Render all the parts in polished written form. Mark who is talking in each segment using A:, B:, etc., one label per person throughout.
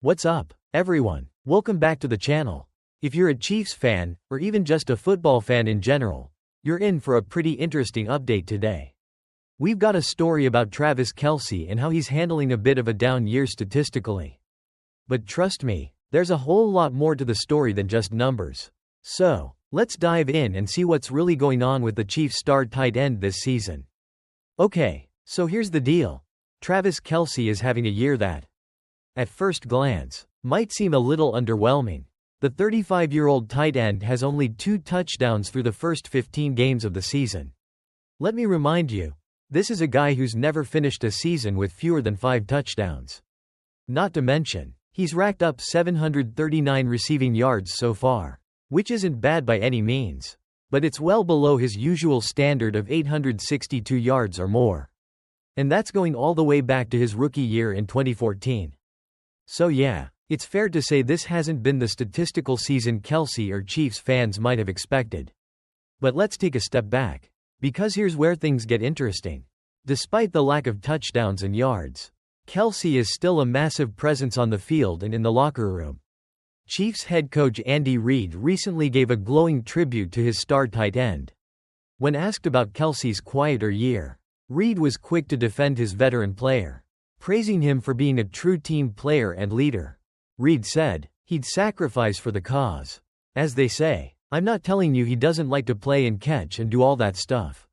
A: What's up, everyone? Welcome back to the channel. If you're a Chiefs fan, or even just a football fan in general, you're in for a pretty interesting update today. We've got a story about Travis Kelce and how he's handling a bit of a down year statistically. But trust me, there's a whole lot more to the story than just numbers. So, let's dive in and see what's really going on with the Chiefs' star tight end this season. Okay, so here's the deal. Travis Kelce is having a year that, at first glance, might seem a little underwhelming. The 35-year-old tight end has only 2 touchdowns through the first 15 games of the season. Let me remind you, this is a guy who's never finished a season with fewer than 5 touchdowns. Not to mention, he's racked up 739 receiving yards so far, which isn't bad by any means, but it's well below his usual standard of 862 yards or more. And that's going all the way back to his rookie year in 2014. So yeah, it's fair to say this hasn't been the statistical season Kelce or Chiefs fans might have expected. But let's take a step back, because here's where things get interesting. Despite the lack of touchdowns and yards, Kelce is still a massive presence on the field and in the locker room. Chiefs head coach Andy Reid recently gave a glowing tribute to his star tight end. When asked about Kelce's quieter year, Reid was quick to defend his veteran player, praising him for being a true team player and leader. Reid said, "He'd sacrifice for the cause. As they say, I'm not telling you he doesn't like to play and catch and do all that stuff.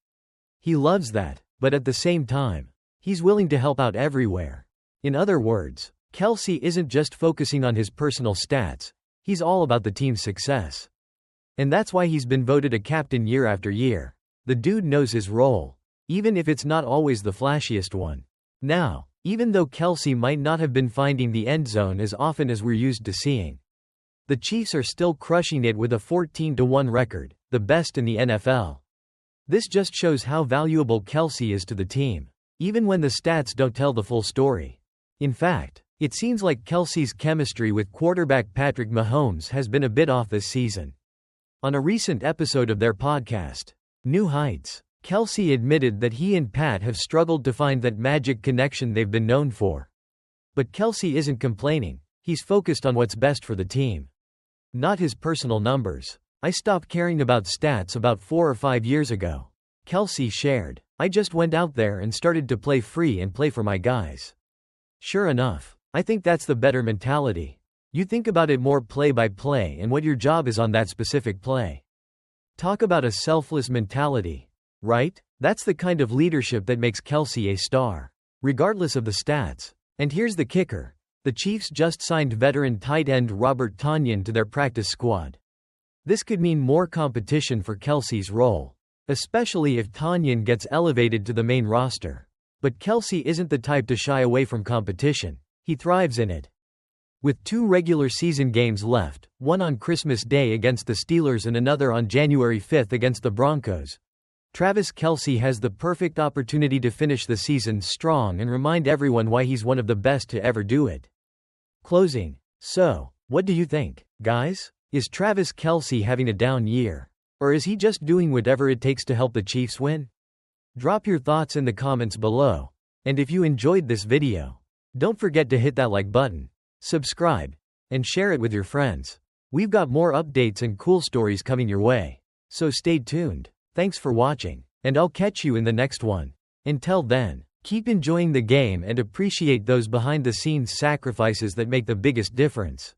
A: He loves that, but at the same time, he's willing to help out everywhere." In other words, Kelce isn't just focusing on his personal stats, he's all about the team's success. And that's why he's been voted a captain year after year. The dude knows his role, even if it's not always the flashiest one. Now, even though Kelce might not have been finding the end zone as often as we're used to seeing, the Chiefs are still crushing it with a 14-1 record, the best in the NFL. This just shows how valuable Kelce is to the team, even when the stats don't tell the full story. In fact, it seems like Kelce's chemistry with quarterback Patrick Mahomes has been a bit off this season. On a recent episode of their podcast, New Heights, Kelce admitted that he and Pat have struggled to find that magic connection they've been known for. But Kelce isn't complaining, he's focused on what's best for the team. Not his personal numbers. "I stopped caring about stats about 4 or 5 years ago," Kelce shared. "I just went out there and started to play free and play for my guys." Sure enough, I think that's the better mentality. You think about it more play by play and what your job is on that specific play. Talk about a selfless mentality, right? That's the kind of leadership that makes Kelce a star, regardless of the stats. And here's the kicker. The Chiefs just signed veteran tight end Robert Tonyan to their practice squad. This could mean more competition for Kelce's role, especially if Tonyan gets elevated to the main roster. But Kelce isn't the type to shy away from competition. He thrives in it. With 2 regular season games left, one on Christmas Day against the Steelers and another on January 5 against the Broncos, Travis Kelce has the perfect opportunity to finish the season strong and remind everyone why he's one of the best to ever do it. Closing. So, what do you think, guys? Is Travis Kelce having a down year? Or is he just doing whatever it takes to help the Chiefs win? Drop your thoughts in the comments below. And if you enjoyed this video, don't forget to hit that like button, subscribe, and share it with your friends. We've got more updates and cool stories coming your way. So stay tuned. Thanks for watching, and I'll catch you in the next one. Until then, keep enjoying the game and appreciate those behind-the-scenes sacrifices that make the biggest difference.